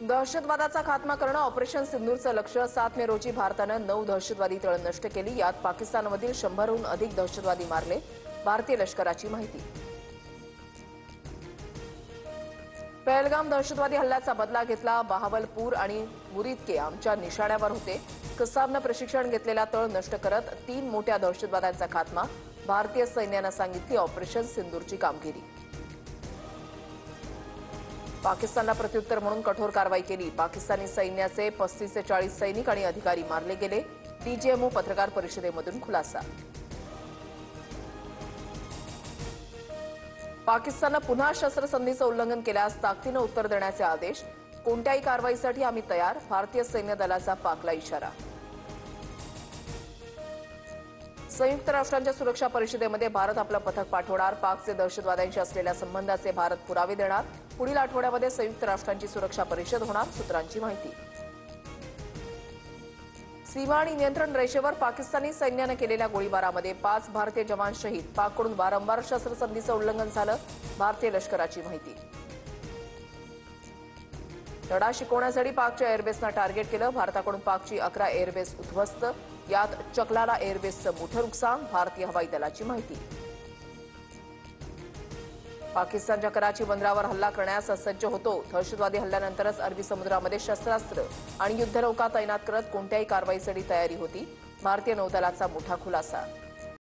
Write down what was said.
दहशतवादाचा खात्मा करणं ऑपरेशन सिंदूरचं लक्ष्य. 7 मे रोजी भारतानं 9 दहशतवादी तळ नष्ट केली. यात पाकिस्तानमधील 100हून अधिक दहशतवादी मारले. भारतीय लष्कराची माहिती. पहलगाम दहशतवादी हल्ल्याचा बदला घेतला. बहावलपूर आणि मुरीदके आमच्या निशाण्यावर होते. कसाबनं प्रशिक्षण घेतलेला तळ नष्ट करत 3 मोठ्या दहशतवाद्यांचा खात्मा. भारतीय सैन्यानं सांगितली ऑपरेशन सिंदूरची कामगिरी. पाकिस्तानला प्रत्युत्तर म्हणून कठोर कारवाई केली. पाकिस्तानी सैन्याचे 35 ते 40 सैनिक आणि अधिकारी मारले गेले. डीजीएमओ पत्रकार परिषदेमधून खुलासा. पाकिस्ताननं पुन्हा शस्त्रसंधीचं उल्लंघन केल्यास ताकदीनं उत्तर देण्याचे आदेश. कोणत्याही कारवाईसाठी आम्ही तयार. भारतीय सैन्य दलाचा पाकला इशारा. संयुक्त राष्ट्रांच्या सुरक्षा परिषदेमध्ये भारत आपलं पथक पाठवणार. पाकचे दहशतवाद्यांशी असलेल्या संबंधाचे भारत पुरावे देणार. पुढील आठवड्यामध्ये संयुक्त राष्ट्रांची सुरक्षा परिषद होणार. सूत्रांची माहिती. सीमा आणि नियंत्रण रेषेवर पाकिस्तानी सैन्यानं केलेल्या गोळीबारामध्ये 5 भारतीय जवान शहीद. पाककडून वारंवार शस्त्रसंधीचं उल्लंघन झालं. भारतीय लष्कराची माहिती. लढा शिकवण्यासाठी पाकच्या एअरबेसनं टार्गेट केलं. भारताकडून पाकची 11 एअरबेस उद्ध्वस्त. यात चकलाला एअरबेसचं मोठं नुकसान. भारतीय हवाई दलाची माहिती. पाकिस्तानच्या कराची बंदरावर हल्ला करण्यास सज्ज होतो. दहशतवादी हल्ल्यानंतरच अरबी समुद्रामध्ये शस्त्रास्त्र आणि युद्धनौका तैनात करत कोणत्याही कारवाईसाठी तयारी होती. भारतीय नौदलाचा मोठा खुलासा.